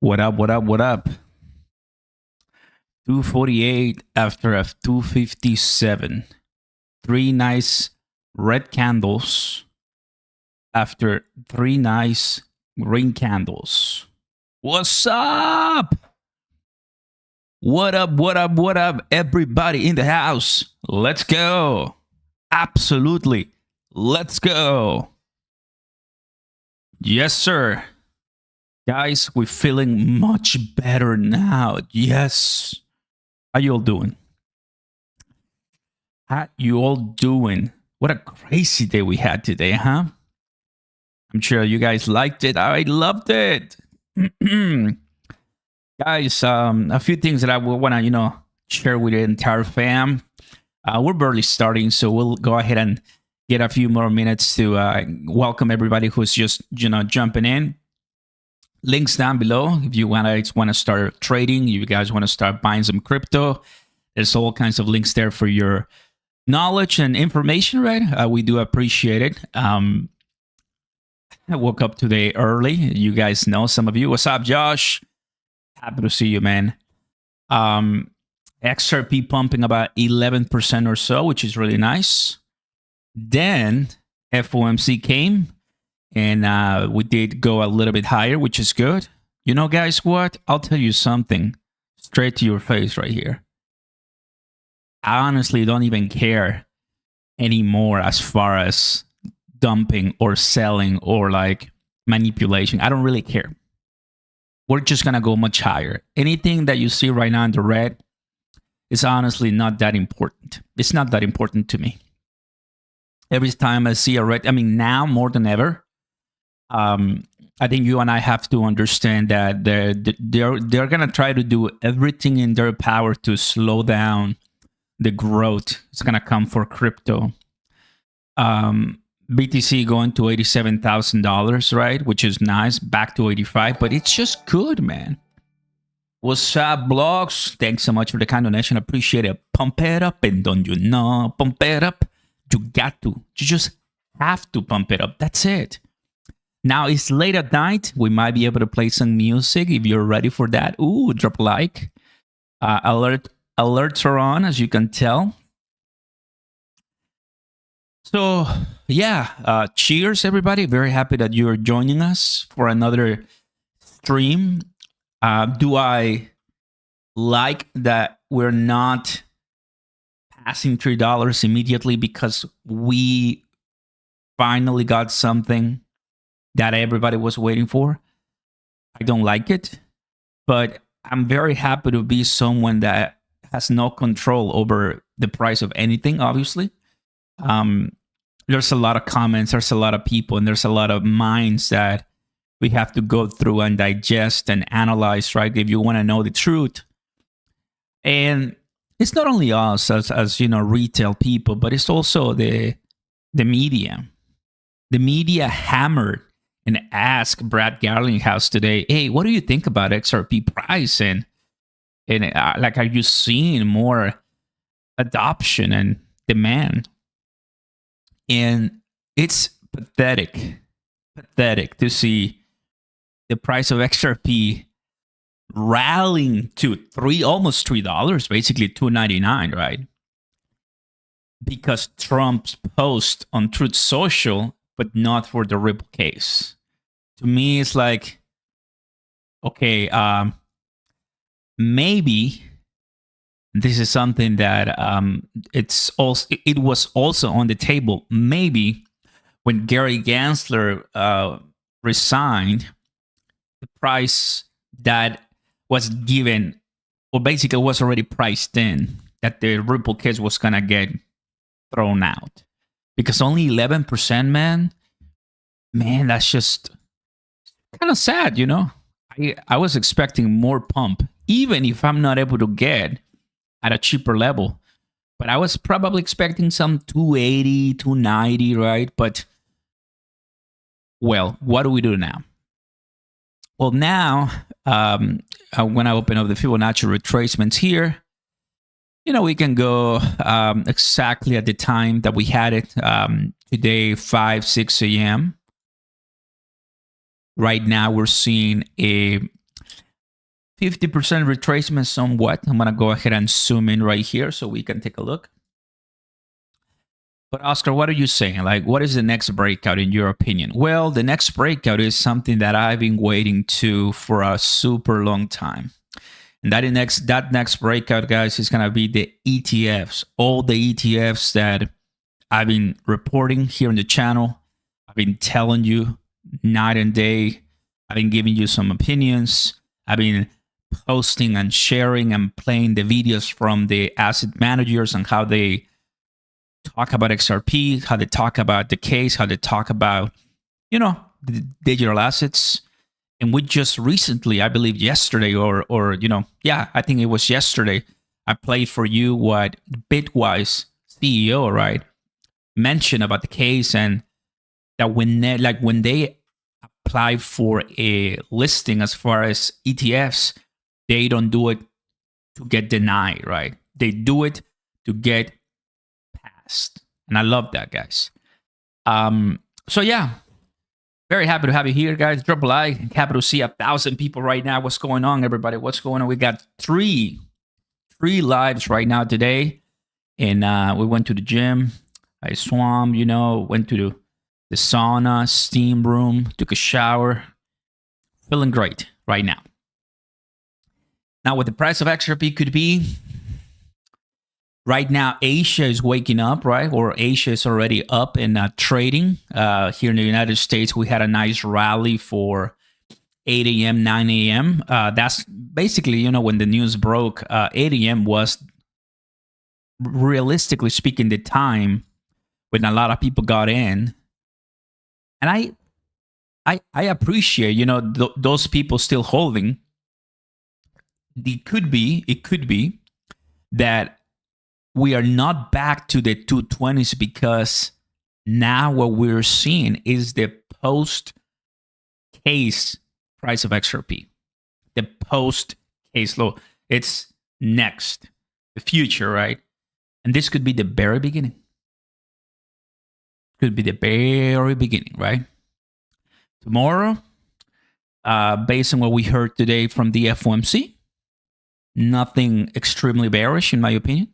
What up? What up? What up? 248 after a 257. Three nice red candles after three nice green candles. What's up? What up? What up? What up? Everybody in the house. Let's go. Absolutely. Let's go. Yes, sir. Guys, we're feeling much better now. Yes. How you all doing? How you all doing? What a crazy day we had today, huh? I'm sure you guys liked it. I loved it. Guys, a few things that I want to, share with the entire fam. We're barely starting, so we'll go ahead and get a few more minutes to welcome everybody who's just, jumping in. Links down below if you want to start trading, you guys want to start buying some crypto. There's all kinds of links there for your knowledge and information, right? We do appreciate it. I woke up today early. You guys know, some of you. What's up, Josh? Happy to see you, man. XRP pumping about 11% or so, which is really nice. Then FOMC came. And we did go a little bit higher, which is good. You know, guys, what? I'll tell you something straight to your face right here. I honestly don't even care anymore as far as dumping or selling or like manipulation. I don't really care. We're just going to go much higher. Anything that you see right now in the red is honestly not that important. It's not that important to me. Every time I see a red, now more than ever, I think you and I have to understand that they're gonna try to do everything in their power to slow down the growth. It's gonna come for crypto. BTC going to $87,000, right? Which is nice. Back to 85, but it's just good, man. What's up, blogs? Thanks so much for the kind donation. Appreciate it. Pump it up, and don't you know? Pump it up. You got to. You just have to pump it up. That's it. Now it's late at night. We might be able to play some music if you're ready for that. Ooh, drop a like. Alerts are on, as you can tell. So yeah, cheers, everybody. Very happy that you're joining us for another stream. Do I like that we're not passing $3 immediately because we finally got something that everybody was waiting for? I don't like it, but I'm very happy to be someone that has no control over the price of anything, obviously. There's a lot of comments, there's a lot of people, and there's a lot of minds that we have to go through and digest and analyze, right? If you want to know the truth. And it's not only us as retail people, but it's also the media. The media hammered and asked Brad Garlinghouse today, hey, what do you think about XRP price? And are you seeing more adoption and demand? And it's pathetic to see the price of XRP rallying to almost $3, basically $2.99, right? Because Trump's post on Truth Social, but not for the Ripple case. To me, it's like, okay, maybe this is something that it was also on the table. Maybe when Gary Gensler resigned, the price that was given, or basically was already priced in, that the Ripple case was gonna get thrown out. Because only 11%, man, that's just kind of sad, I was expecting more pump, even if I'm not able to get at a cheaper level. But I was probably expecting some 280, 290, right? But, well, what do we do now? Well, now, when I open up the Fibonacci retracements here, we can go exactly at the time that we had it, today, 6 a.m. Right now, we're seeing a 50% retracement somewhat. I'm going to go ahead and zoom in right here so we can take a look. But Oscar, what are you saying? Like, what is the next breakout in your opinion? Well, the next breakout is something that I've been waiting to for a super long time. And that next breakout, guys, is gonna be the ETFs. All the ETFs that I've been reporting here on the channel. I've been telling you night and day. I've been giving you some opinions. I've been posting and sharing and playing the videos from the asset managers and how they talk about XRP, how they talk about the case, how they talk about, the digital assets. And we just recently, I believe yesterday I think it was yesterday, I played for you what Bitwise CEO, right, mentioned about the case, and that when they apply for a listing as far as ETFs, they don't do it to get denied, right? They do it to get passed. And I love that, guys. So yeah, very happy to have you here, guys. Drop a like. Happy to see 1,000 people right now. What's going on, everybody? What's going on? We got three lives right now today. And we went to the gym. I swam, went to the sauna, steam room, took a shower. Feeling great right now. Now, what the price of XRP could be, right now, Asia is waking up, right? Or Asia is already up and trading. Here in the United States, we had a nice rally for 8 a.m., 9 a.m. That's basically, when the news broke, 8 a.m. was, realistically speaking, the time when a lot of people got in. And I appreciate, those people still holding. It could be that we are not back to the 220s because now what we're seeing is the post-case price of XRP. The post-case low. It's next. The future, right? And this could be the very beginning. Could be the very beginning, right? Tomorrow, based on what we heard today from the FOMC, nothing extremely bearish, in my opinion.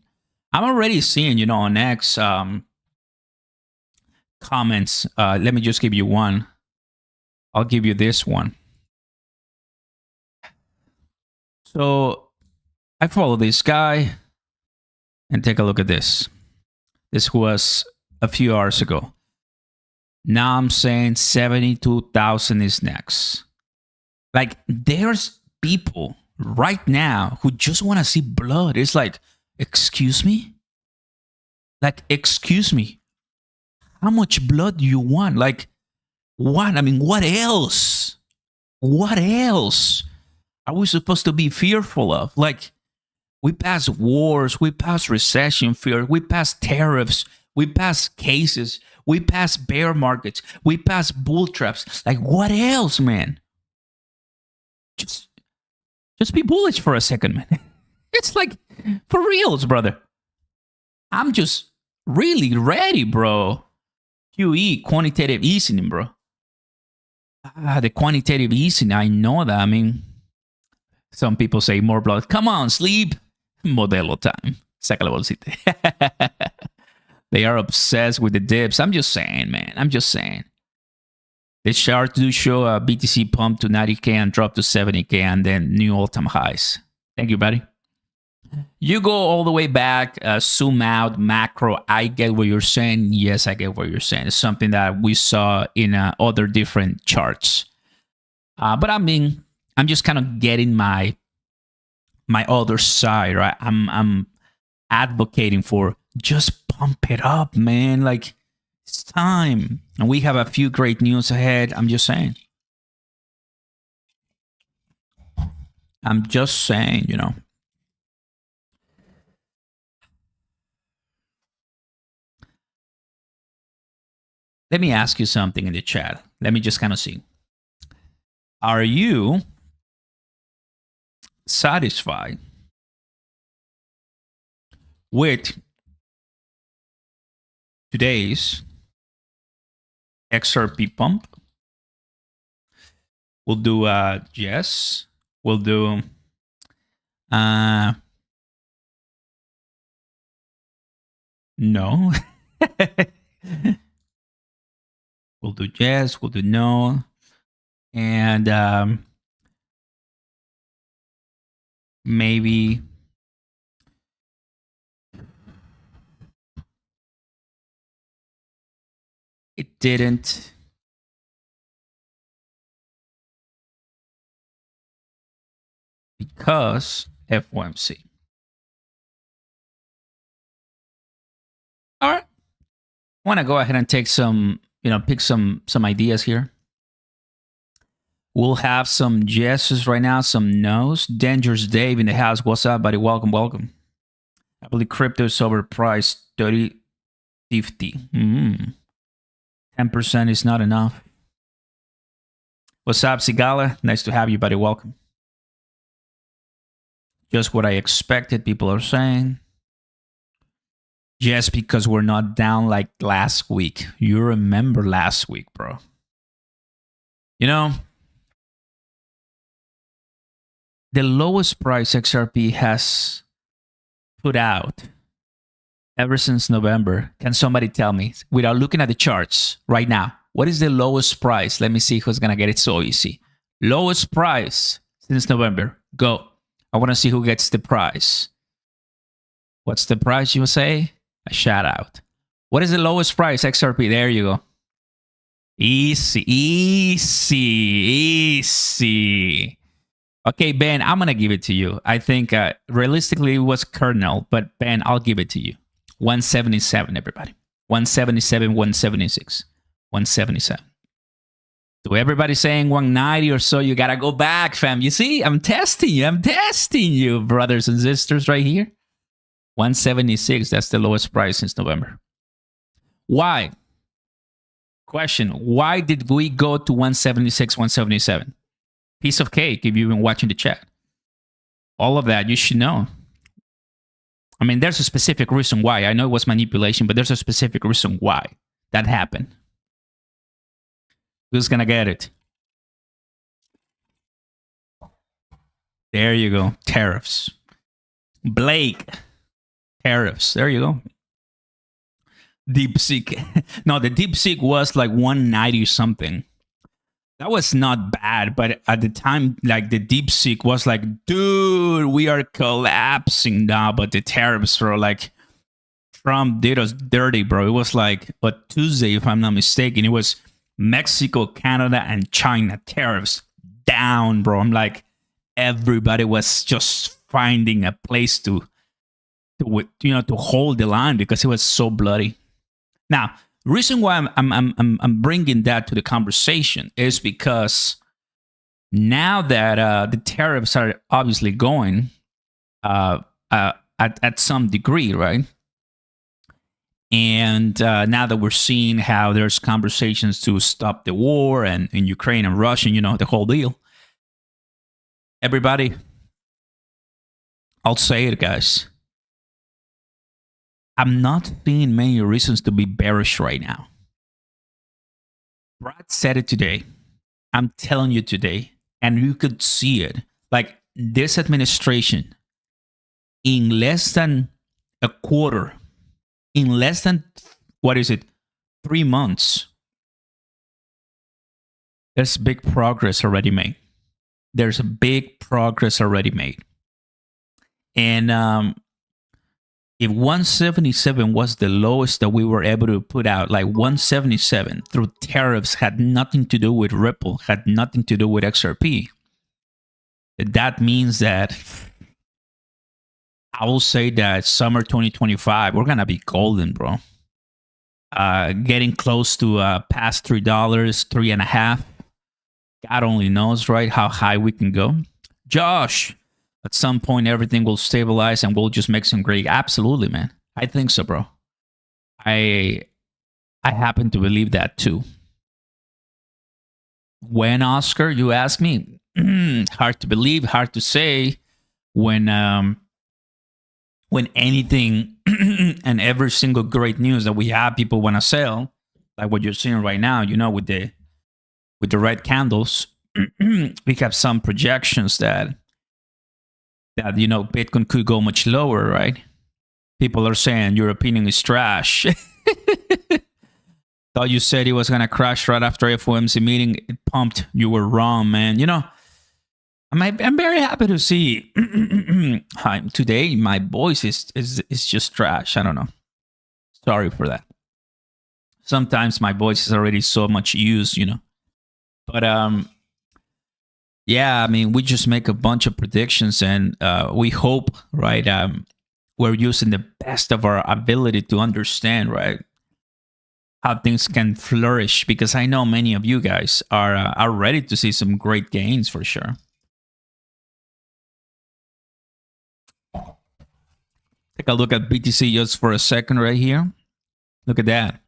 I'm already seeing, on X comments. Let me just give you one. I'll give you this one. So I follow this guy and take a look at this. This was a few hours ago. Now I'm saying 72,000 is next. Like, there's people right now who just want to see blood. It's like, excuse me? Like, excuse me? How much blood do you want? Like, what? I mean, what else? What else are we supposed to be fearful of? Like, we pass wars, we pass recession fear, we pass tariffs, we pass cases, we pass bear markets, we pass bull traps. Like, what else, man? Just be bullish for a second, man. It's like, for reals, brother. I'm just really ready, bro. QE, quantitative easing, bro. The quantitative easing, I know that. I mean, some people say more blood. Come on, sleep. Modelo time. Saca la bolsita. They are obsessed with the dips. I'm just saying, man. I'm just saying. This chart do show a BTC pump to 90K and drop to 70K and then new all-time highs. Thank you, buddy. You go all the way back, zoom out, macro. I get what you're saying. Yes, I get what you're saying. It's something that we saw in other different charts. But I mean, I'm just kind of getting my other side, right? I'm advocating for just pump it up, man. Like, it's time. And we have a few great news ahead. I'm just saying. I'm just saying, Let me ask you something in the chat. Let me just kind of see. Are you satisfied with today's XRP pump? We'll do yes. We'll do No. We'll do yes, we'll do no. And maybe it didn't. Because FOMC. All right. I want to go ahead and take some, pick some ideas here. We'll have some yeses right now, some nos. Dangerous Dave in the house. What's up, buddy? Welcome, welcome. I believe crypto is overpriced. 30.50. 10% is not enough. What's up, Sigala? Nice to have you, buddy. Welcome. Just what I expected, people are saying. Just because we're not down like last week. You remember last week, bro. The lowest price XRP has put out ever since November. Can somebody tell me, without looking at the charts right now, what is the lowest price? Let me see who's going to get it so easy. Lowest price since November. Go. I want to see who gets the prize. What's the price you say? A shout out. What is the lowest price XRP? There you go. Easy, easy, easy. Okay, Ben, I'm going to give it to you. I think realistically it was Kernel, but Ben, I'll give it to you. 177, everybody. 177, 176. 177. To everybody saying 190 or so, you got to go back, fam. You see, I'm testing you. I'm testing you, brothers and sisters, right here. 176, that's the lowest price since November. Why? Question, why did we go to 176, 177? Piece of cake if you've been watching the chat. All of that you should know. I mean, there's a specific reason why. I know it was manipulation, but there's a specific reason why that happened. Who's going to get it? There you go. Tariffs. Blake. Tariffs. There you go. DeepSeek. No, the DeepSeek was like 190 something. That was not bad, but at the time, like the DeepSeek was like, dude, we are collapsing now. But the tariffs were like, Trump did us dirty, bro. It was like a Tuesday, if I'm not mistaken. It was Mexico, Canada, and China tariffs down, bro. I'm like, everybody was just finding a place to hold the line because it was so bloody. Now, the reason why I'm bringing that to the conversation is because now that the tariffs are obviously going at some degree, right? And now that we're seeing how there's conversations to stop the war and in Ukraine and Russia, the whole deal. Everybody, I'll say it, guys. I'm not seeing many reasons to be bearish right now. Brad said it today. I'm telling you today, and you could see it. Like this administration, in less than a quarter, in less than, 3 months, there's big progress already made. There's a big progress already made. And if 177 was the lowest that we were able to put out, like 177 through tariffs had nothing to do with Ripple, had nothing to do with XRP, that means that I will say that summer 2025, we're going to be golden, bro. Getting close to past $3, $3.50. God only knows, right, how high we can go. Josh, at some point, everything will stabilize and we'll just make some great. Absolutely, man. I think so, bro. I happen to believe that too. When, Oscar, you ask me? Hard to believe, hard to say. When anything and every single great news that we have, people want to sell, like what you're seeing right now, with the red candles, we have some projections that that, Bitcoin could go much lower, right? People are saying your opinion is trash. Thought you said it was going to crash right after FOMC meeting. It pumped. You were wrong, man. I'm very happy to see today my voice is just trash. I don't know. Sorry for that. Sometimes my voice is already so much used, But yeah, I mean, we just make a bunch of predictions, and we hope, right? We're using the best of our ability to understand, right, how things can flourish. Because I know many of you guys are ready to see some great gains for sure. Take a look at BTC just for a second right here. Look at that.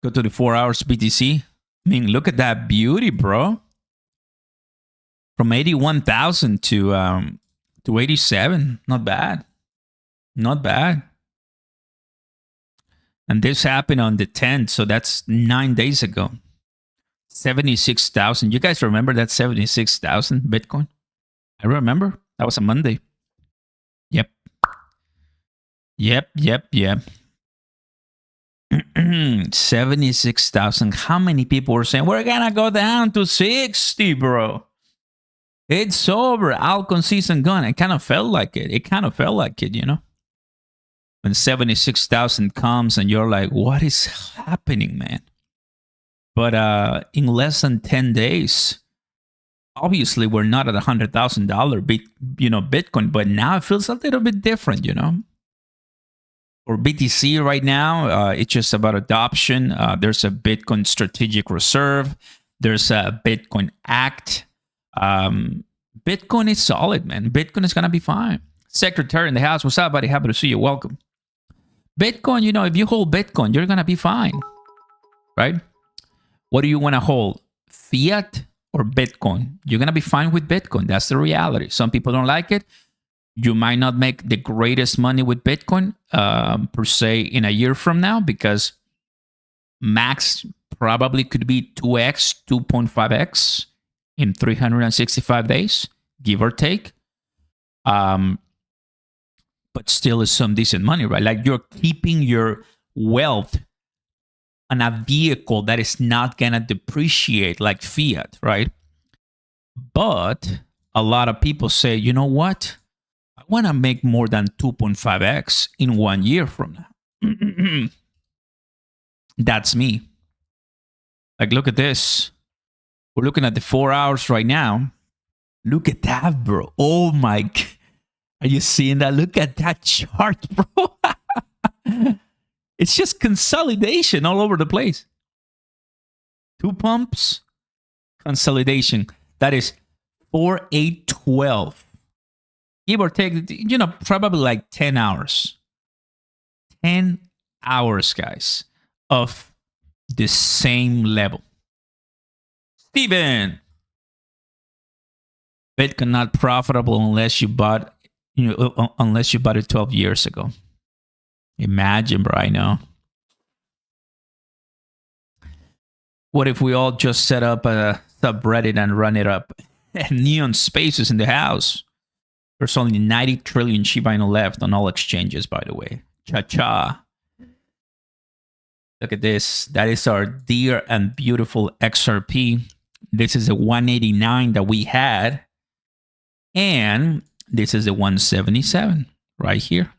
Go to the 4 hours BTC. I mean, look at that beauty, bro. From 81,000 to 87. Not bad. Not bad. And this happened on the 10th, so that's 9 days ago. 76,000. You guys remember that 76,000 Bitcoin? I remember. That was a Monday. Yep. Yep. 76,000. How many people were saying, we're going to go down to 60, bro? It's over. Alcon season gone. It kind of felt like it. When 76,000 comes and you're like, what is happening, man? But in less than 10 days, obviously we're not at $100,000 Bitcoin, but now it feels a little bit different, For BTC right now, it's just about adoption. There's a Bitcoin Strategic Reserve. There's a Bitcoin Act. Bitcoin is solid, man. Bitcoin is going to be fine. Secretary in the house, what's up, buddy? Happy to see you. Welcome. Bitcoin, if you hold Bitcoin, you're going to be fine, right? What do you want to hold? Fiat or Bitcoin? You're going to be fine with Bitcoin. That's the reality. Some people don't like it. You might not make the greatest money with Bitcoin per se in a year from now, because max probably could be 2x, 2.5x in 365 days, give or take. But still is some decent money, right? Like you're keeping your wealth on a vehicle that is not going to depreciate like fiat, right? But a lot of people say, you know what? I want to make more than 2.5x in 1 year from now. That's me. Like, look at this. We're looking at the 4 hours right now. Look at that, bro. Oh my God. Are you seeing that? Look at that chart, bro. It's just consolidation all over the place. 2 pumps, consolidation. That is 4, 8, 12. Give or take, probably like 10 hours. 10 hours, guys, of the same level. Steven. Bitcoin not profitable unless you bought it 12 years ago. Imagine, bro. I know. What if we all just set up a subreddit and run it up? Neon spaces in the house. There's only 90 trillion Shiba Inu left on all exchanges, by the way. Cha-cha. Look at this. That is our dear and beautiful XRP. This is the 189 that we had. And this is the 177 right here.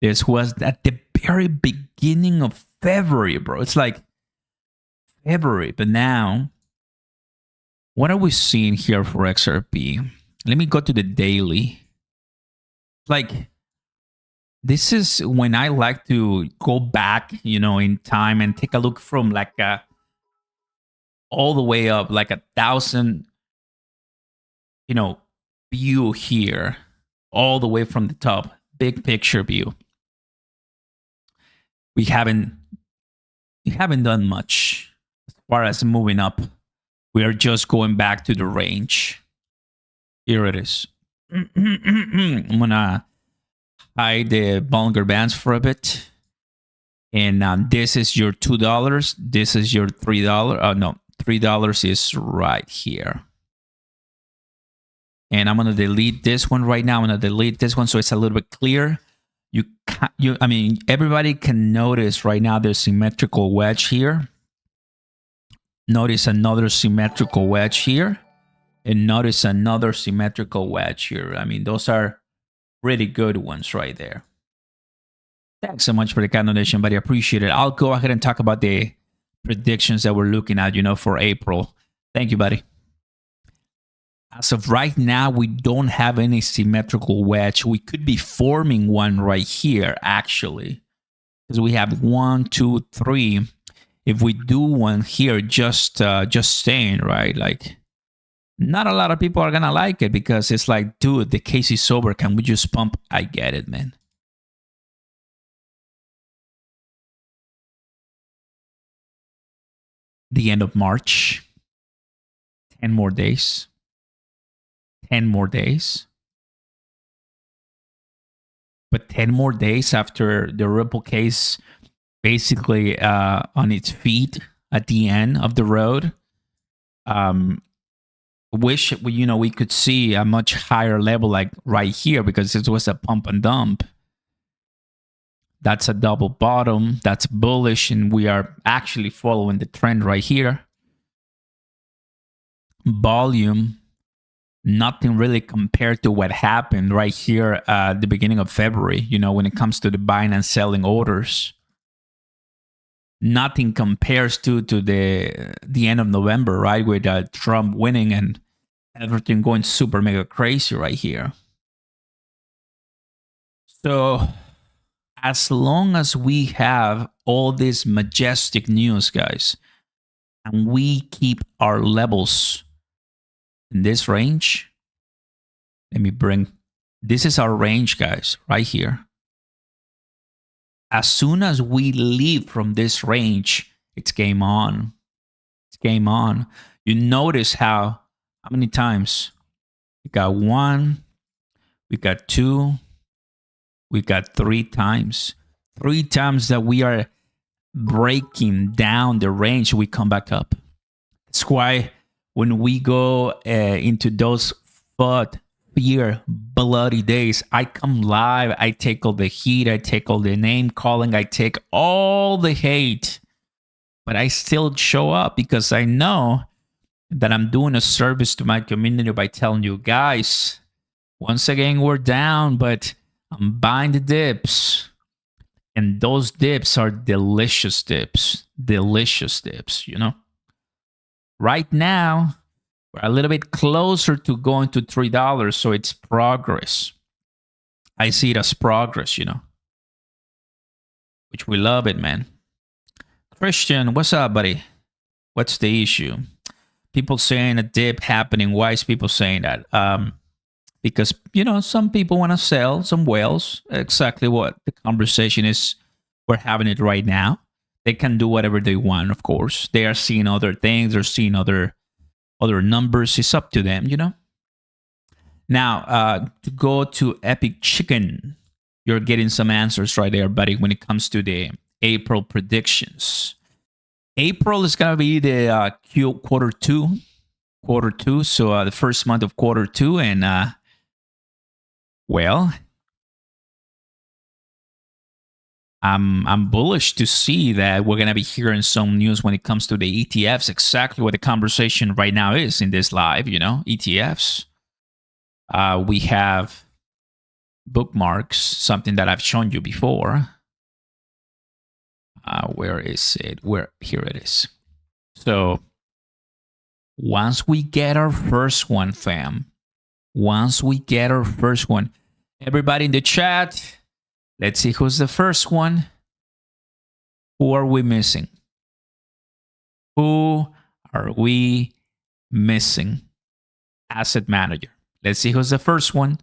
This was at the very beginning of February, bro. It's like February. But now, what are we seeing here for XRP? Let me go to the daily. Like, this is when I like to go back, in time and take a look from like all the way up, like 1,000, view here, all the way from the top, big picture view. We haven't done much as far as moving up. We are just going back to the range. Here it is. I'm gonna hide the Bollinger Bands for a bit. And this is your $2. This is your $3. No, $3 is right here. And I'm going to delete this one right now. I'm going to delete this one so it's a little bit clear. I mean, everybody can notice right now there's symmetrical wedge here. Notice another symmetrical wedge here. And notice another symmetrical wedge here. I mean, those are really good ones right there. Thanks so much for the kind donation, buddy. I appreciate it. I'll go ahead and talk about the predictions that we're looking at, for April. Thank you, buddy. As of right now, we don't have any symmetrical wedge. We could be forming one right here, actually, because we have 1, 2, 3. If we do one here, just saying, right? Like, not a lot of people are gonna like it because it's like, dude, the case is over. Can we just pump? I get it, man. The end of March. 10 more days. 10 more days. But 10 more days after the Ripple case basically on its feet at the end of the road. Wish we could see a much higher level like right here because it was a pump and dump. That's a double bottom. That's bullish, and we are actually following the trend right here. Volume, nothing really compared to what happened right here at the beginning of February, when it comes to the buying and selling orders. Nothing compares to the end of November, right, with Trump winning and everything going super mega crazy right here. So as long as we have all this majestic news, guys, and we keep our levels in this range, this is our range, guys, right here. As soon as we leave from this range, it's game on. It's game on. You notice how many times? We got 1, we got 2, we got 3 times. 3 times that we are breaking down the range, we come back up. That's why when we go into those fear bloody days, I come live, I take all the heat, I take all the name calling, I take all the hate, but I still show up because I know that I'm doing a service to my community by telling you guys, once again, we're down, but I'm buying the dips. And those dips are delicious dips. Delicious dips, Right now, we're a little bit closer to going to $3, so it's progress. I see it as progress, which we love it, man. Christian, what's up, buddy? What's the issue? People saying a dip happening. Why is people saying that? Because, some people want to sell some whales. Exactly what the conversation is. We're having it right now. They can do whatever they want, of course. They are seeing other things. They're seeing other numbers. It's up to them, Now, to go to Epic Chicken, you're getting some answers right there, buddy, when it comes to the April predictions. April is going to be the quarter two. So the first month of quarter 2. And, well, I'm bullish to see that we're going to be hearing some news when it comes to the ETFs, exactly what the conversation right now is in this live, ETFs. We have bookmarks, something that I've shown you before. Where is it? Here it is. So once we get our first one, fam, everybody in the chat, let's see who's the first one. Who are we missing? Asset manager. Let's see who's the first one.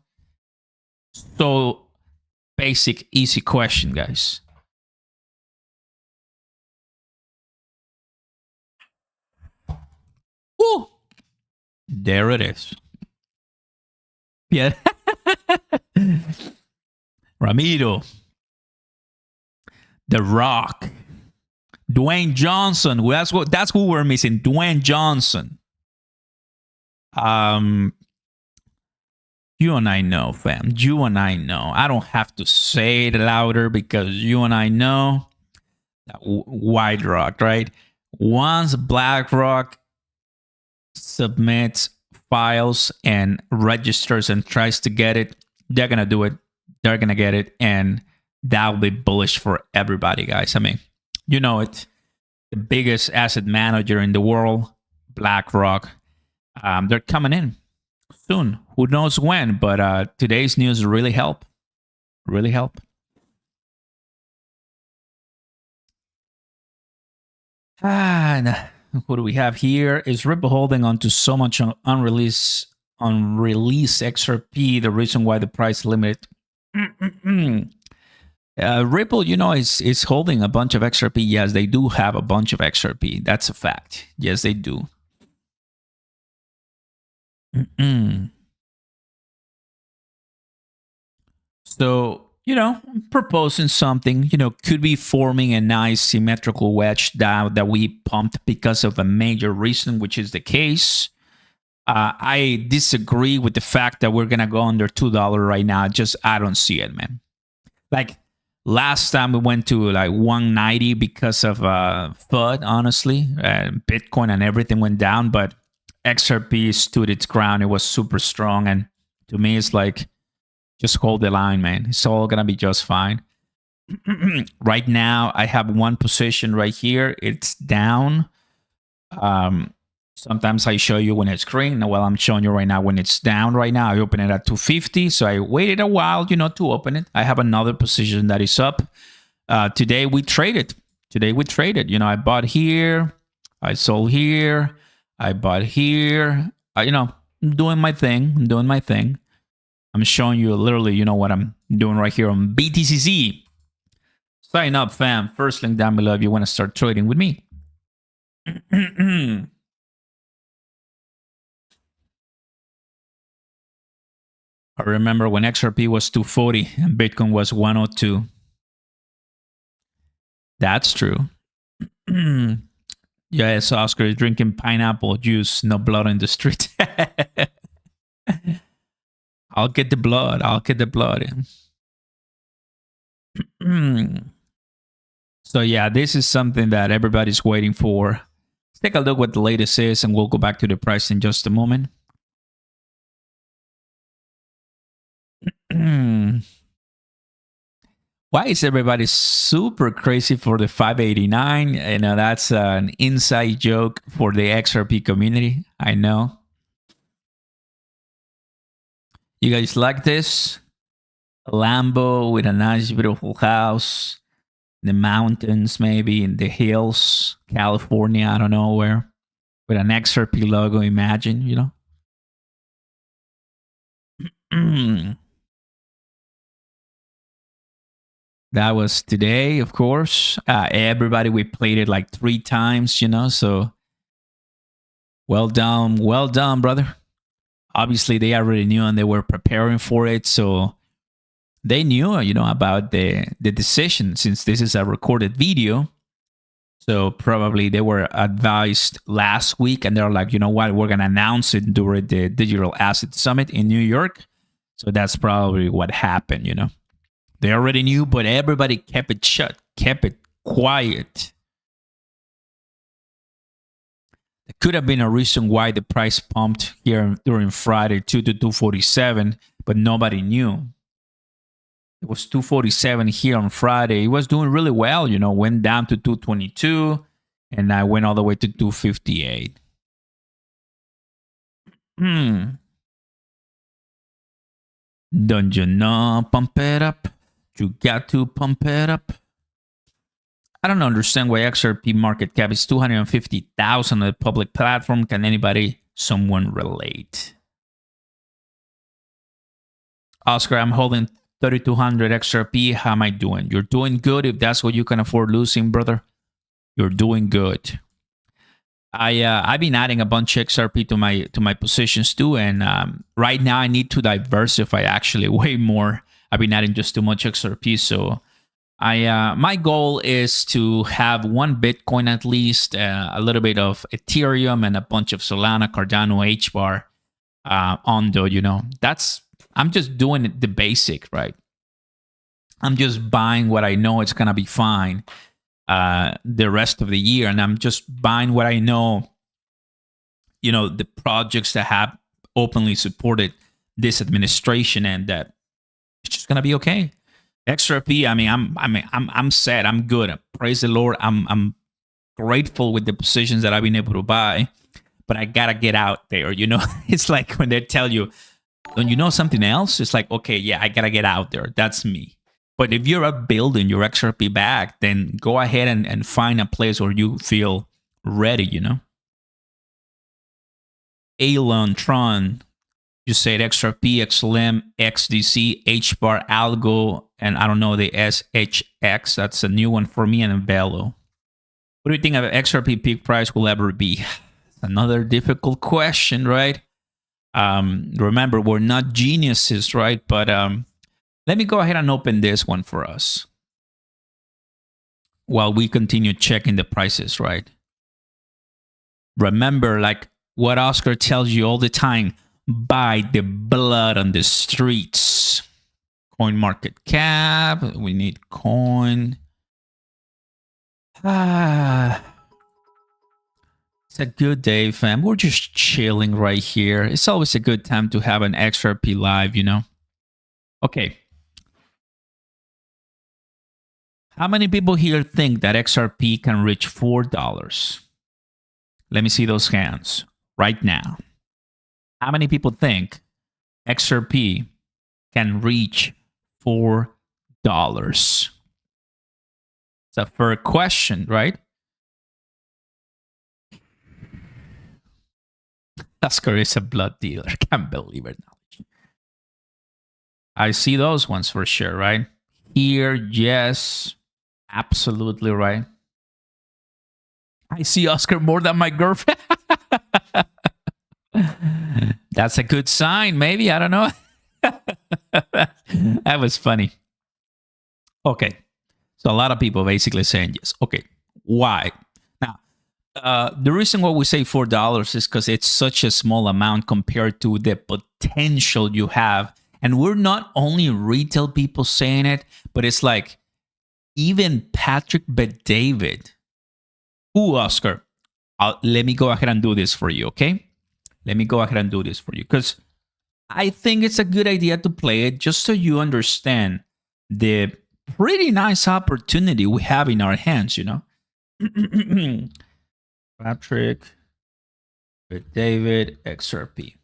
So basic, easy question, guys. Ooh, there it is. Yeah. Ramiro. The Rock. Dwayne Johnson. That's who we're missing. Dwayne Johnson. You and I know, fam. You and I know. I don't have to say it louder because you and I know that White Rock, right? Once BlackRock submits files and registers and tries to get it, they're gonna do it. They're gonna get it, and that'll be bullish for everybody, guys. I mean, you know it. The biggest asset manager in the world, BlackRock, they're coming in soon. Who knows when? But today's news really help. Really help. And what do we have here? Is Ripple holding on to so much unreleased XRP? The reason why the price limit. Ripple, is holding a bunch of XRP. Yes, they do have a bunch of XRP. That's a fact. Yes, they do. So, proposing something, could be forming a nice symmetrical wedge that we pumped because of a major reason, which is the case. I disagree with the fact that we're going to go under $2 right now. I don't see it, man. Like last time we went to like 190 because of FUD, honestly. Bitcoin and everything went down, but XRP stood its ground. It was super strong. And to me, it's like, just hold the line, man. It's all going to be just fine. Right now, I have one position right here. It's down. Sometimes I show you when it's green. Well, I'm showing you right now when it's down right now. I open it at 250. So I waited a while, to open it. I have another position that is up. Today we traded. I bought here. I sold here. I bought here. I'm doing my thing. I'm showing you literally, what I'm doing right here on BTCC. Sign up, fam. First link down below if you want to start trading with me. I remember when XRP was 240 and Bitcoin was 102. That's true. Yes, Oscar is drinking pineapple juice, no blood in the street. I'll get the blood. So yeah, this is something that everybody's waiting for. Let's take a look what the latest is, and we'll go back to the price in just a moment. Why is everybody super crazy for the 589? That's an inside joke for the XRP community. I know. You guys like this? A Lambo with a nice, beautiful house. The mountains, maybe in the hills, California, I don't know where. With an XRP logo, imagine, That was today, of course. Everybody, we played it like 3 times, so well done, brother. Obviously, they already knew and they were preparing for it, so they knew, about the decision since this is a recorded video. So probably they were advised last week, and they're like, you know what, we're going to announce it during the Digital Asset Summit in New York. So that's probably what happened, They already knew, but everybody kept it shut, kept it quiet. There could have been a reason why the price pumped here during Friday 2 to 247, but nobody knew. It was 247 here on Friday. It was doing really well, went down to 222, and I went all the way to 258. Don't you know, pump it up. You got to pump it up. I don't understand why XRP market cap is 250,000 on the public platform. Can someone relate? Oscar, I'm holding 3,200 XRP. How am I doing? You're doing good if that's what you can afford losing, brother. You're doing good. I've been adding a bunch of XRP to my positions too, and right now I need to diversify actually way more. I've been adding just too much XRP, so my goal is to have one Bitcoin at least, a little bit of Ethereum, and a bunch of Solana, Cardano, HBAR, Ondo. That's I'm just doing it the basic, right? I'm just buying what I know it's gonna be fine the rest of the year, and I'm just buying what I know. The projects that have openly supported this administration, and that it's just gonna be okay. XRP, I mean, I'm set. I'm good. Praise the Lord. I'm grateful with the positions that I've been able to buy, but I gotta get out there. It's like when they tell you, don't you know something else? It's like, okay, yeah, I gotta get out there. That's me. But if you're up building your XRP back, then go ahead and find a place where you feel ready. Elon, Tron, you said XRP, XLM, XDC, HBAR, Algo, and I don't know, the SHX. That's a new one for me, and Velo. What do you think of XRP peak price will ever be? Another difficult question, right? Remember, we're not geniuses, right? But let me go ahead and open this one for us while we continue checking the prices, right? Remember, like what Oscar tells you all the time, buy the blood on the streets. Coin market cap. We need coin. It's a good day, fam. We're just chilling right here. It's always a good time to have an XRP live, Okay. How many people here think that XRP can reach $4? Let me see those hands right now. How many people think XRP can reach $4? It's a fair question, right? Oscar is a blood dealer. Can't believe it. I see those ones for sure, right? Here, yes. Absolutely right. I see Oscar more than my girlfriend. That's a good sign, maybe. I don't know. That was funny. Okay. So a lot of people basically saying yes. Okay. Why? Now, the reason why we say $4 is because it's such a small amount compared to the potential you have. And we're not only retail people saying it, but it's like even Patrick Bet-David. Ooh, Oscar, let me go ahead and do this for you, okay? Let me go ahead and do this for you because I think it's a good idea to play it just so you understand the pretty nice opportunity we have in our hands, Patrick Bet-David XRP.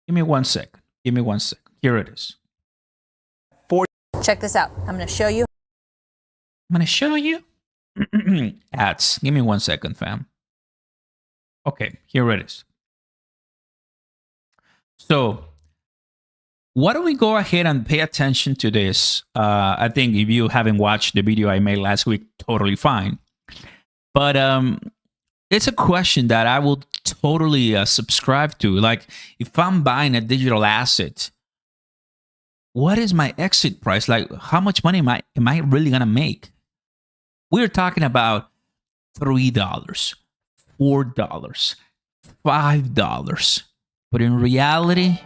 Give me 1 second. Give me 1 second. Here it is. Check this out. I'm going to show you. Ads. Give me 1 second, fam. Okay, here it is. So, why don't we go ahead and pay attention to this? I think if you haven't watched the video I made last week, totally fine. But it's a question that I will totally subscribe to. Like, if I'm buying a digital asset, what is my exit price? Like, how much money am I really gonna make? We're talking about $3, $4, $5. But in reality,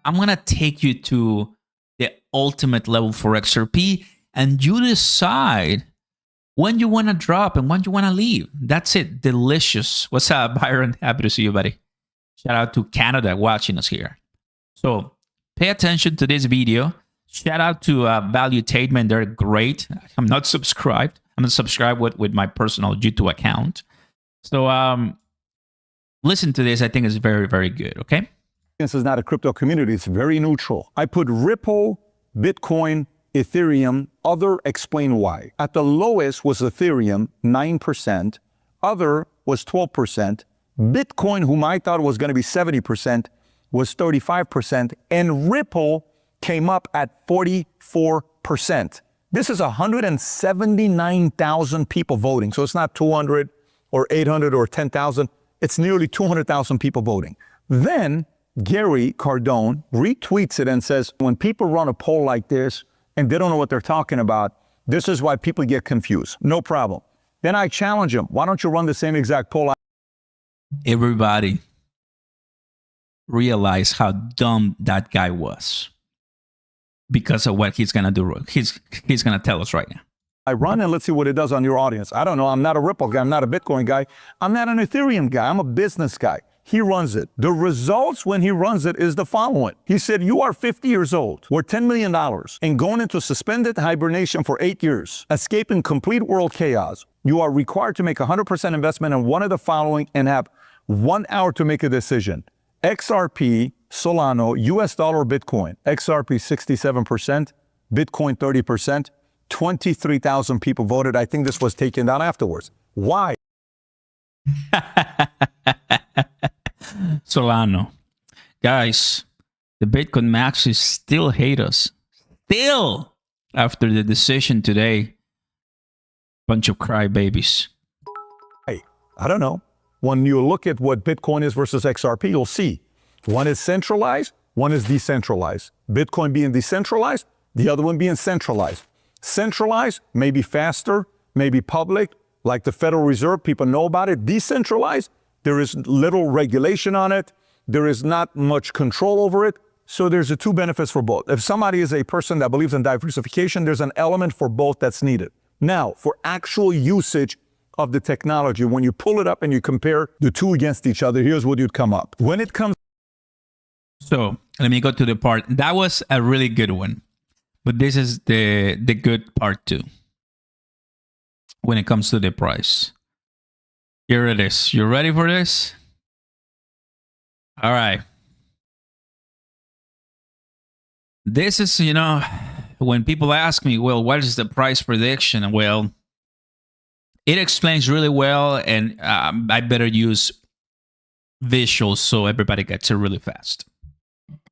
I'm gonna take you to the ultimate level for XRP, and you decide when you want to drop and when you want to leave. That's it. Delicious. What's up, Byron? Happy to see you, buddy. Shout out to Canada watching us here. So pay attention to this video. Shout out to Value Tateman. They're great. I'm not subscribed. I'm not subscribed with my personal YouTube account. So listen to this. I think it's very, very good. Okay. This is not a crypto community. It's very neutral. I put Ripple, Bitcoin, Ethereum, other, explain why. At the lowest was Ethereum, 9%. Other was 12%. Bitcoin, whom I thought was going to be 70%, was 35%. And Ripple came up at 44%. This is 179,000 people voting. So it's not 200 or 800 or 10,000. It's nearly 200,000 people voting. Then Gary Cardone retweets it and says, when people run a poll like this and they don't know what they're talking about, this is why people get confused. No problem. Then I challenge him. Why don't you run the same exact poll? Everybody realize how dumb that guy was. because of what he's gonna do. He's gonna tell us right now. I run and let's see what it does on your audience. I don't know. I'm not a Ripple guy. I'm not a Bitcoin guy. I'm not an Ethereum guy. I'm a business guy. He runs it. The results when he runs it is the following. He said, you are 50 years old, worth $10 million, and going into suspended hibernation for 8 years, escaping complete world chaos. You are required to make 100% investment in one of the following and have 1 hour to make a decision. XRP, Solano, US dollar, Bitcoin. XRP 67%, Bitcoin 30%. 23,000 people voted. I think this was taken down afterwards. Why? Solano. Guys, the Bitcoin maxis still hate us. Still, after the decision today. Bunch of crybabies. Hey, I don't know. When you look at what Bitcoin is versus XRP, you'll see. One is centralized, one is decentralized. Bitcoin being decentralized, the other one being centralized. Centralized, maybe faster, maybe public, like the Federal Reserve, people know about it. Decentralized, there is little regulation on it. There is not much control over it. So there's the two benefits for both. If somebody is a person that believes in diversification, there's an element for both that's needed. Now, for actual usage of the technology, when you pull it up and you compare the two against each other, here's what you'd come up. When it comes... So let me go to the part. That was a really good one. But this is the good part too. When it comes to the price. Here it is. You ready for this? All right. This is, when people ask me, well, what is the price prediction? Well, it explains really well, and I better use visuals so everybody gets it really fast.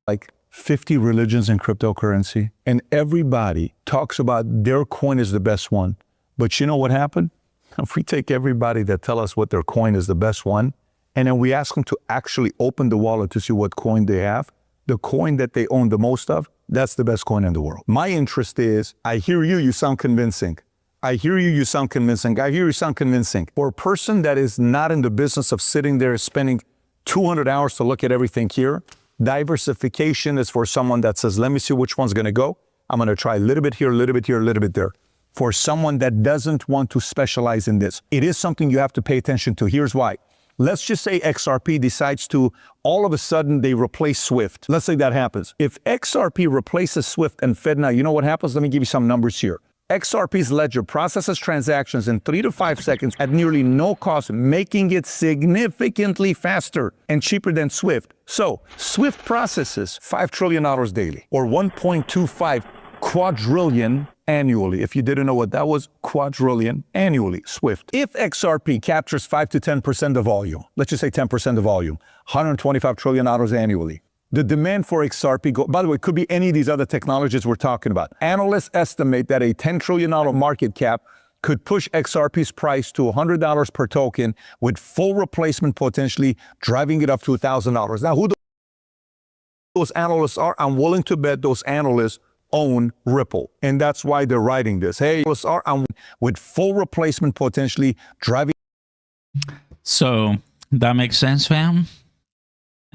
Like 50 religions in cryptocurrency, and everybody talks about their coin is the best one. But you know what happened? If we take everybody that tell us what their coin is the best one, and then we ask them to actually open the wallet to see what coin they have, the coin that they own the most of, that's the best coin in the world. My interest is, I hear you, you sound convincing. I hear you, you sound convincing. I hear you sound convincing. For a person that is not in the business of sitting there spending 200 hours to look at everything here, diversification is for someone that says, let me see which one's gonna go. I'm gonna try a little bit here, a little bit here, a little bit there. For someone that doesn't want to specialize in this, it is something you have to pay attention to. Here's why. Let's just say XRP decides to, all of a sudden, they replace SWIFT. Let's say that happens. If XRP replaces SWIFT and FedNow, you know what happens? Let me give you some numbers here. XRP's ledger processes transactions in 3 to 5 seconds at nearly no cost, making it significantly faster and cheaper than SWIFT. So SWIFT processes $5 trillion daily, or 1.25 quadrillion annually. If you didn't know what that was, quadrillion annually, SWIFT. If XRP captures 5 to 10% of volume, let's just say 10% of volume, $125 trillion annually. The demand for XRP, by the way, it could be any of these other technologies we're talking about. Analysts estimate that a $10 trillion market cap could push XRP's price to $100 per token, with full replacement potentially driving it up to $1,000. Now, who those analysts are, I'm willing to bet those analysts own Ripple. And that's why they're writing this. Hey, analysts are with full replacement potentially driving. So that makes sense, fam?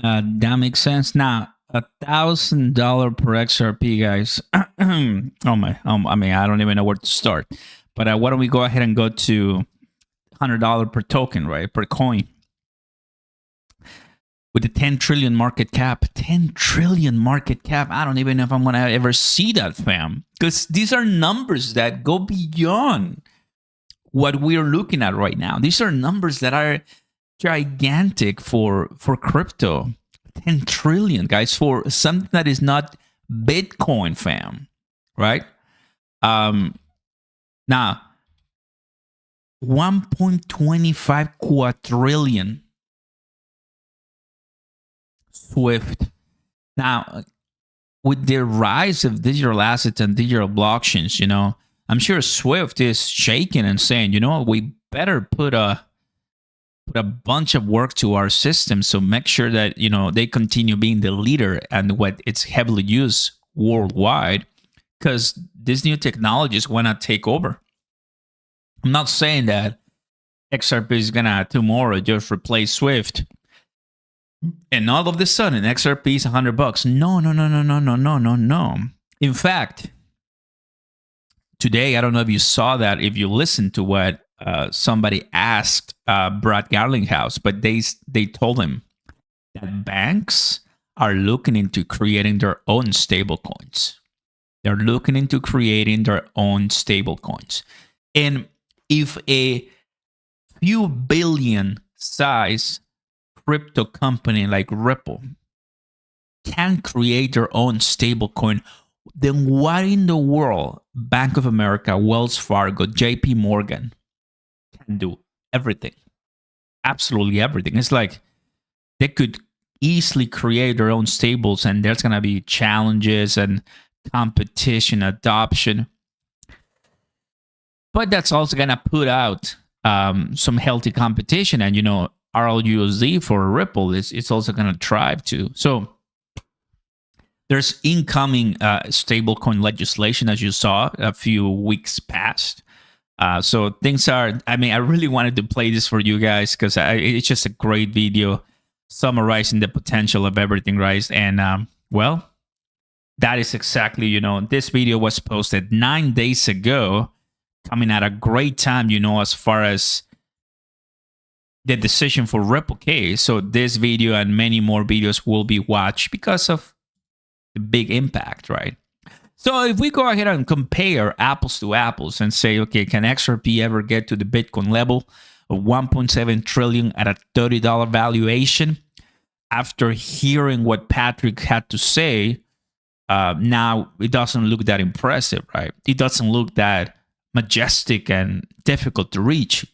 That makes sense. Now, $1,000 per XRP, guys. I mean, I don't even know where to start. But why don't we go ahead and go to $100 per token, right? Per coin. With the 10 trillion market cap. 10 trillion market cap. I don't even know if I'm going to ever see that, fam. Because these are numbers that go beyond what we're looking at right now. These are numbers that are gigantic for crypto. 10 trillion, guys, for something that is not Bitcoin, fam, right? Now 1.25 quadrillion SWIFT. Now, with the rise of digital assets and digital blockchains, I'm sure SWIFT is shaking and saying, we better put a bunch of work to our system, so make sure that they continue being the leader and what it's heavily used worldwide, because these new technologies want to take over. I'm not saying that XRP is gonna tomorrow just replace SWIFT and all of a sudden XRP is $100. No. In fact, today, I don't know if you saw that, if you listened to what somebody asked Brad Garlinghouse, but they told him that banks are looking into creating their own stable coins. They're looking into creating their own stable coins. And if a few billion size crypto company like Ripple can create their own stable coin, then what in the world Bank of America, Wells Fargo, JP Morgan can do? Everything. Absolutely everything. It's like they could easily create their own stables, and there's going to be challenges and competition, adoption. But that's also going to put out some healthy competition. And, RLUSD for Ripple, it's also going to thrive too. So there's incoming stablecoin legislation, as you saw a few weeks past. So things are, I really wanted to play this for you guys because it's just a great video summarizing the potential of everything, right? And, that is exactly, this video was posted 9 days ago, coming at a great time, as far as the decision for Ripple case. So this video and many more videos will be watched because of the big impact, right? So if we go ahead and compare apples to apples and say, okay, can XRP ever get to the Bitcoin level of 1.7 trillion at a $30 valuation? After hearing what Patrick had to say, now it doesn't look that impressive, right? It doesn't look that majestic and difficult to reach,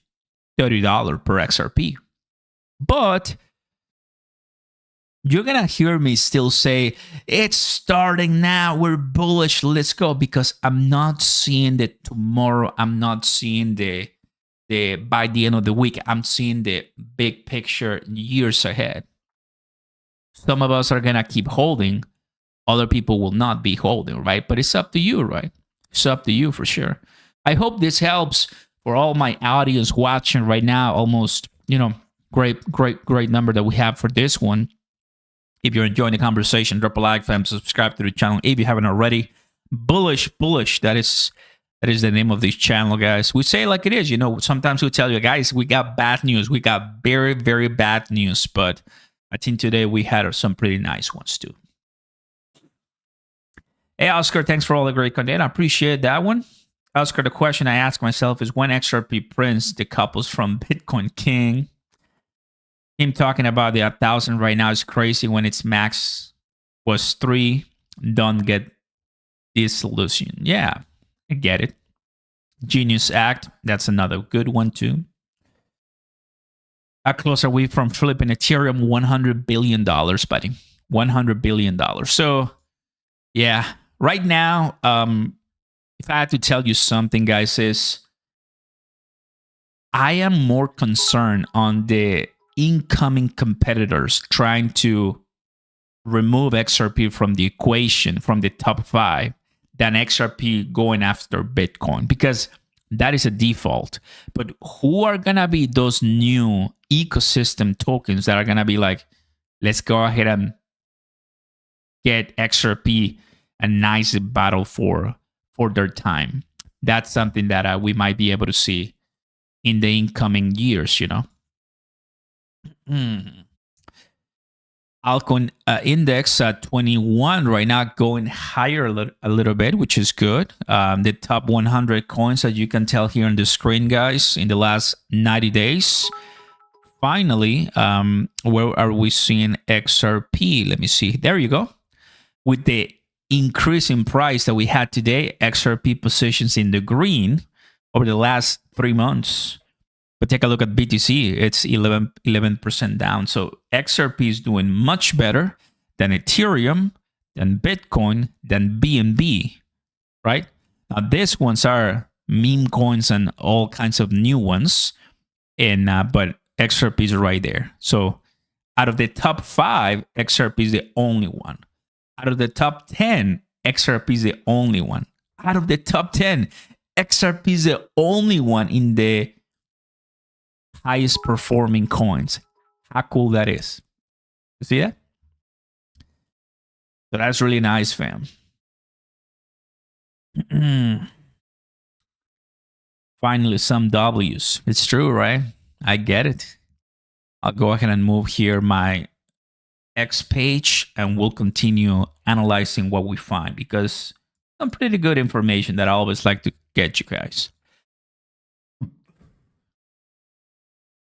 $30 per XRP. But you're going to hear me still say, it's starting now, we're bullish, let's go, because I'm not seeing the tomorrow, I'm not seeing the by the end of the week, I'm seeing the big picture years ahead. Some of us are going to keep holding, other people will not be holding, right? But it's up to you, right? It's up to you for sure. I hope this helps for all my audience watching right now. Almost, great number that we have for this one. If you're enjoying the conversation, drop a like, fam, subscribe to the channel if you haven't already. Bullish. That is the name of this channel, guys. We say it like it is. Sometimes we tell you, guys, we got bad news. We got very, very bad news. But I think today we had some pretty nice ones too. Hey, Oscar, thanks for all the great content. I appreciate that one. Oscar, the question I ask myself is when XRP prints decouples from Bitcoin King. Him talking about the 1,000 right now is crazy when its max was 3. Don't get this solution. Yeah, I get it. Genius Act, that's another good one too. How close are we from flipping Ethereum? $100 billion, buddy. $100 billion. So, yeah, right now, if I had to tell you something, guys, is I am more concerned on the incoming competitors trying to remove XRP from the equation, from the top 5, than XRP going after Bitcoin, because that is a default. But who are going to be those new ecosystem tokens that are going to be like, let's go ahead and get XRP a nice battle for their time? That's something that we might be able to see in the incoming years, Altcoin index at 21 right now, going higher a little bit, which is good. The top 100 coins that you can tell here on the screen, guys, in the last 90 days. Finally, where are we seeing XRP? Let me see. There you go. With the increase in price that we had today, XRP positions in the green over the last 3 months. But take a look at BTC. It's 11% down. So XRP is doing much better than Ethereum, than Bitcoin, than BNB, right? Now, these ones are meme coins and all kinds of new ones. But XRP is right there. So out of the top 5, XRP is the only one. Out of the top 10, XRP is the only one. Out of the top 10, XRP is the only one in the highest performing coins. How cool that is. You see that? So that's really nice, fam. Finally, some W's. It's true, right? I get it. I'll go ahead and move here my X page and we'll continue analyzing what we find because some pretty good information that I always like to get you guys.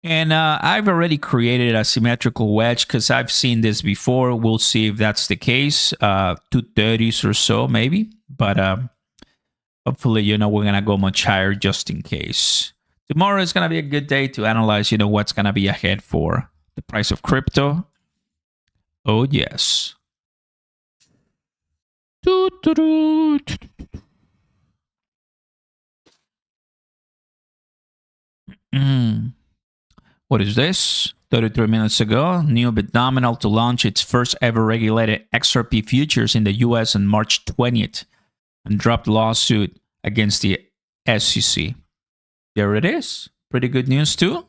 And I've already created a symmetrical wedge because I've seen this before. We'll see if that's the case. 230s or so, maybe. But hopefully, we're going to go much higher just in case. Tomorrow is going to be a good day to analyze, what's going to be ahead for the price of crypto. Oh, yes. What is this? 33 minutes ago, Neobit Nominal to launch its first ever regulated XRP futures in the US on March 20th and dropped lawsuit against the SEC. There it is. Pretty good news too.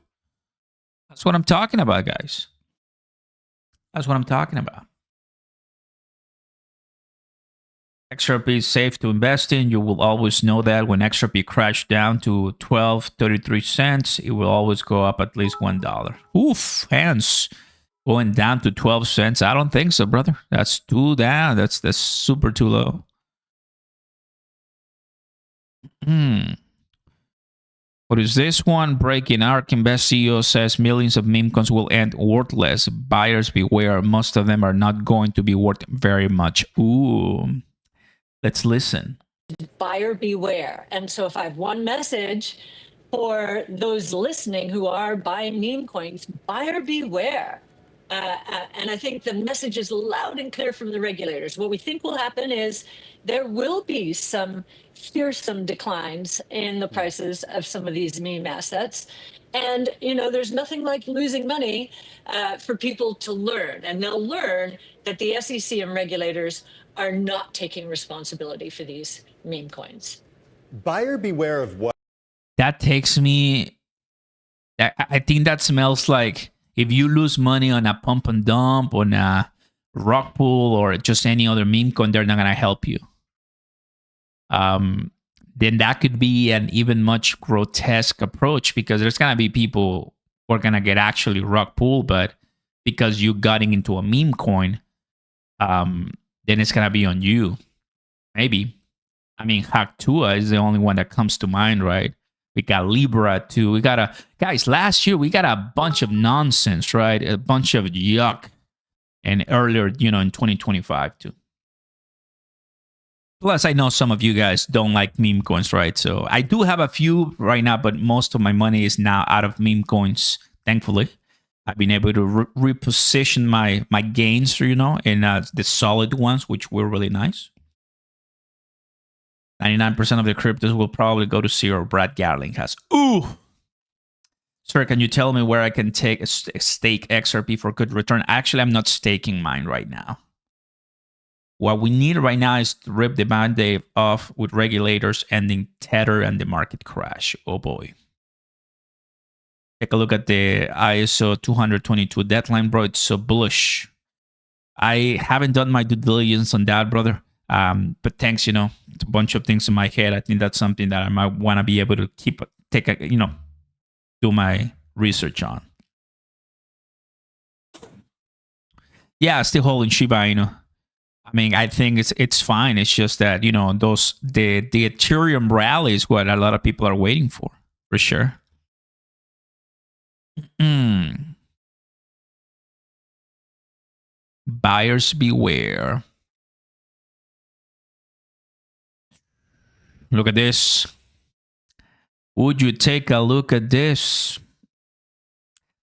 That's what I'm talking about, guys. That's what I'm talking about. XRP is safe to invest in. You will always know that when XRP crashed down to 12.33 cents, it will always go up at least $1. Oof, hands going down to 12 cents. I don't think so, brother. That's too down. That's super too low. What is this one? Breaking ARK Invest CEO says millions of meme coins will end worthless. Buyers beware. Most of them are not going to be worth very much. Ooh. Let's listen. Buyer beware. And so if I have one message for those listening who are buying meme coins, buyer beware. And I think the message is loud and clear from the regulators. What we think will happen is there will be some fearsome declines in the prices of some of these meme assets. And, there's nothing like losing money for people to learn. And they'll learn that the SEC and regulators are not taking responsibility for these meme coins. Buyer beware of what? That takes me... I think that smells like if you lose money on a pump and dump, on a rock pool, or just any other meme coin, they're not going to help you. Then that could be an even much grotesque approach because there's going to be people who are going to get actually rock pool, but because you got into a meme coin, then it's going to be on you. Maybe. I mean, Haktua is the only one that comes to mind, right? We got Libra too. We got guys, last year we got a bunch of nonsense, right? A bunch of yuck. And earlier, in 2025 too. Plus, I know some of you guys don't like meme coins, right? So I do have a few right now, but most of my money is now out of meme coins, thankfully. I've been able to reposition my gains, in the solid ones, which were really nice. 99% of the cryptos will probably go to zero. Brad Garling has. Ooh! Sir, can you tell me where I can take a stake XRP for good return? Actually, I'm not staking mine right now. What we need right now is to rip the band-aid off with regulators ending Tether and the market crash. Oh boy. Take a look at the ISO 222 deadline, bro. It's so bullish. I haven't done my due diligence on that, brother. But thanks, it's a bunch of things in my head. I think that's something that I might want to be able to do my research on. Yeah, still holding Shiba Inu. I mean, I think it's fine. It's just that, the Ethereum rally is what a lot of people are waiting for sure. Buyers beware. Look at this. Would you take a look at this?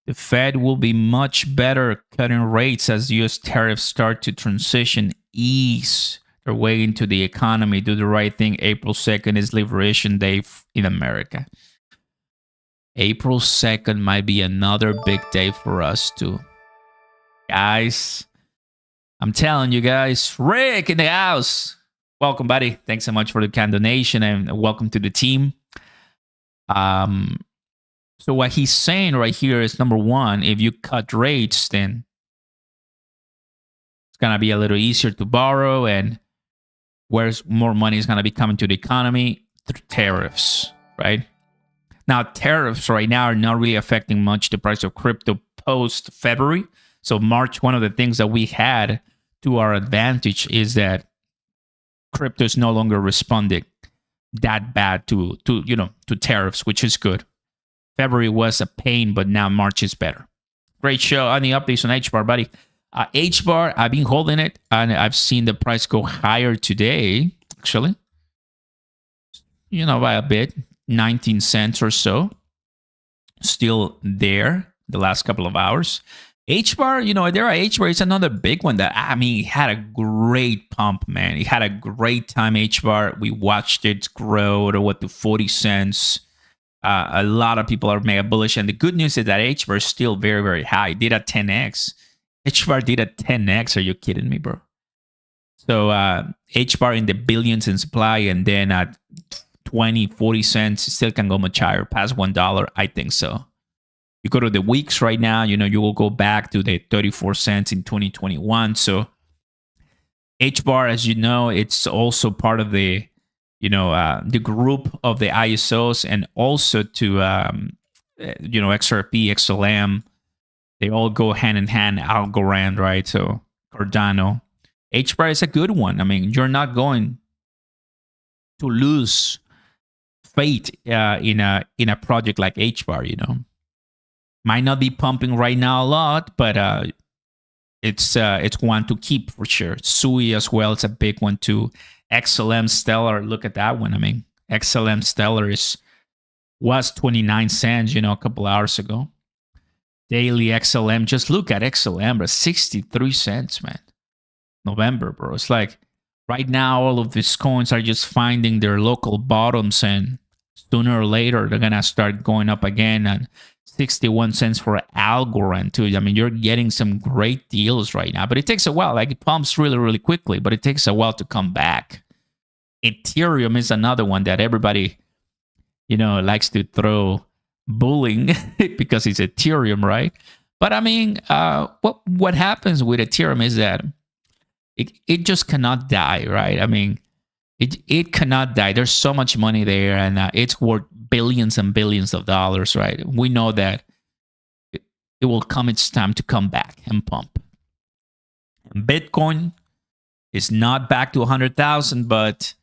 The Fed will be much better cutting rates as U.S. tariffs start to transition ease their way into the economy. Do the right thing. April 2nd is Liberation Day in America. April 2nd might be another big day for us too. Guys, I'm telling you guys, Rick in the house. Welcome, buddy. Thanks so much for the kind donation and welcome to the team. So what he's saying right here is, number one, if you cut rates, then it's going to be a little easier to borrow. And Where's more money is going to be coming to the economy? Through tariffs, right? Now, tariffs right now are not really affecting much the price of crypto post February. So March, one of the things that we had to our advantage is that crypto is no longer responding that bad to tariffs, which is good. February was a pain, but now March is better. Great show. Any updates on HBAR, buddy? HBAR, I've been holding it, and I've seen the price go higher today, actually. By a bit, 19 cents or so. Still there the last couple of hours. HBAR, HBAR is another big one that, it had a great pump, man. It had a great time, HBAR. We watched it grow to 40 cents. A lot of people are mega bullish. And the good news is that HBAR is still very, very high. It did a 10x. HBAR did a 10x. Are you kidding me, bro? So HBAR in the billions in supply, and then at 20, 40 cents, still can go much higher, past $1. I think so. You go to the weeks right now, you will go back to the 34 cents in 2021. So HBAR, as you know, it's also part of the, the group of the ISOs, and also to, XRP, XLM. They all go hand in hand, Algorand, right? So Cardano. HBAR is a good one. You're not going to lose faith in a project like HBAR, Might not be pumping right now a lot, but it's one to keep for sure. SUI as well, it's a big one too. XLM Stellar, look at that one. XLM Stellar was 29 cents, a couple hours ago. Daily XLM, just look at XLM, bro, 63 cents, man. November, bro. It's like right now all of these coins are just finding their local bottoms, and sooner or later they're gonna start going up again. And 61 cents for Algorand too. You're getting some great deals right now, but it takes a while. Like, it pumps really, really quickly, but it takes a while to come back. Ethereum is another one that everybody, likes to throw bullying because it's Ethereum, right? But what happens with Ethereum is that it just cannot die, right? It cannot die. There's so much money there, and it's worth billions and billions of dollars, right? We know that it will come its time to come back and pump. And Bitcoin is not back to 100,000, but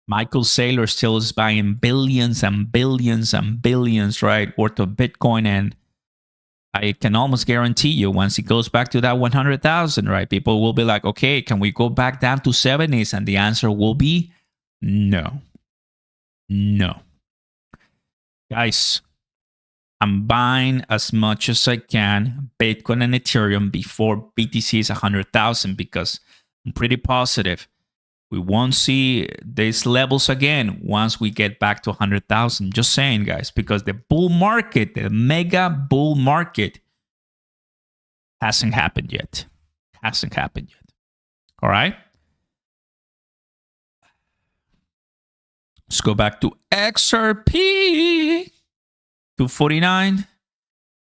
Michael Saylor still is buying billions and billions and billions, right, worth of Bitcoin. And I can almost guarantee you, once it goes back to that 100,000, right, people will be like, okay, can we go back down to 70s? And the answer will be no. No. Guys, I'm buying as much as I can Bitcoin and Ethereum before BTC is 100,000, because I'm pretty positive we won't see these levels again once we get back to 100,000. Just saying, guys, because the bull market, the mega bull market, hasn't happened yet. Hasn't happened yet. All right? Let's go back to XRP. 249.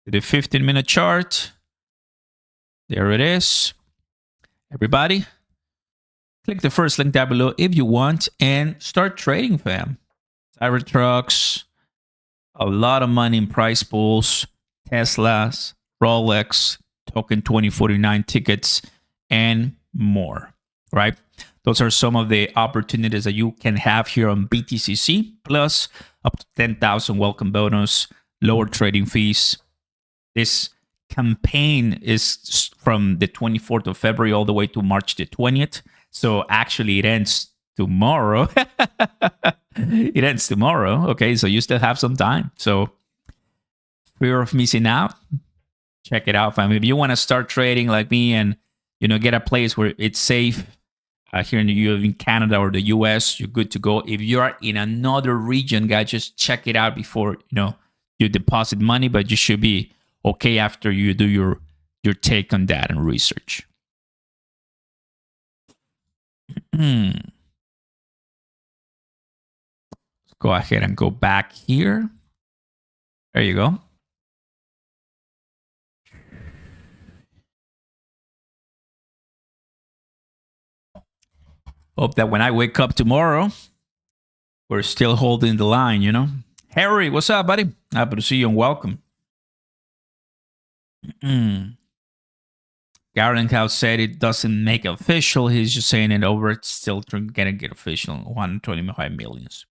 To the 15-minute chart. There it is. Everybody, click the first link down below if you want and start trading, fam. Cybertrucks, a lot of money in price pools, Teslas, Rolex, Token 2049 tickets, and more, right? Those are some of the opportunities that you can have here on BTCC, plus up to 10,000 welcome bonus, lower trading fees. This campaign is from the 24th of February all the way to March the 20th. So actually it ends tomorrow. It ends tomorrow. Okay, so you still have some time. So fear of missing out, check it out, fam. If you want to start trading like me and get a place where it's safe, here in Canada or the US, you're good to go. If you're in another region, guys, just check it out before you deposit money, but you should be okay after you do your take on that and research. Let's go ahead and go back here. There you go. Hope that when I wake up tomorrow, we're still holding the line, you know? Harry, what's up, buddy? Happy to see you and welcome. Garen Cow said it doesn't make it official. He's just saying it over. It's still gonna get official. 125 millions.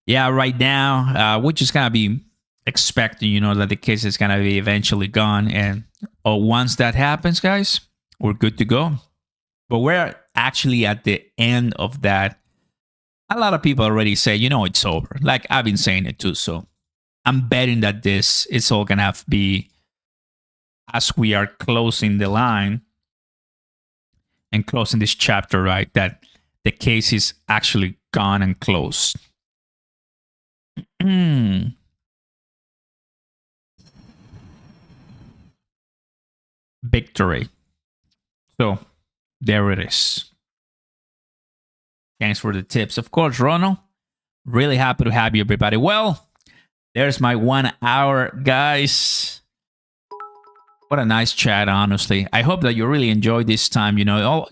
Yeah, right now, we're just gonna be expecting, you know, that the case is gonna be eventually gone. And once that happens, guys, we're good to go. But we're actually at the end of that. A lot of people already say, you know, it's over. Like I've been saying it too. So I'm betting that this is all gonna have to be, as we are closing the line and closing this chapter, right, that the case is actually gone and closed. Victory. So there it is. Thanks for the tips. Of course, Ronald. Really happy to have you, everybody. Well, there's my 1 hour, guys. What a nice chat, honestly. I hope that you really enjoyed this time, you know,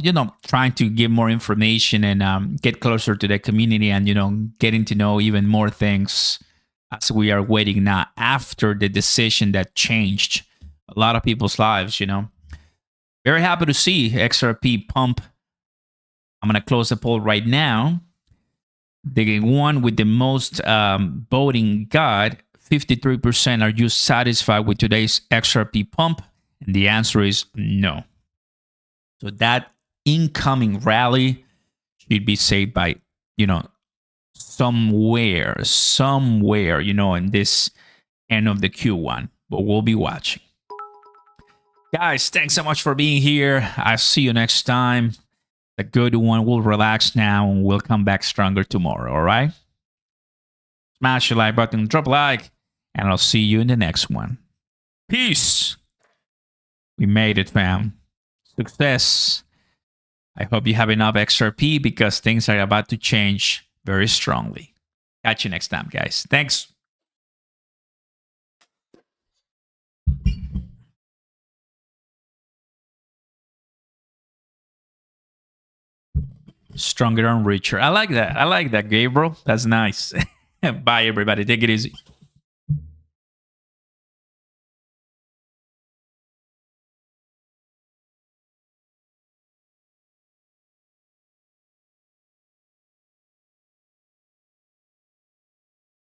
trying to give more information and get closer to the community and, you know, getting to know even more things as we are waiting now after the decision that changed a lot of people's lives, you know. Very happy to see XRP pump. I'm going to close the poll right now. The one with the most voting got 53%. Are you satisfied with today's XRP pump? And the answer is no. So that incoming rally should be saved by, you know, somewhere, you know, in this end of the Q1. But we'll be watching. Guys, thanks so much for being here. I'll see you next time. A good one. We'll relax now and we'll come back stronger tomorrow, all right? Smash the like button, drop a like, and I'll see you in the next one. Peace. We made it, fam. Success. I hope you have enough XRP because things are about to change very strongly. Catch you next time, guys. Thanks. Stronger and richer. I like that. I like that, Gabriel. That's nice. Bye, everybody. Take it easy.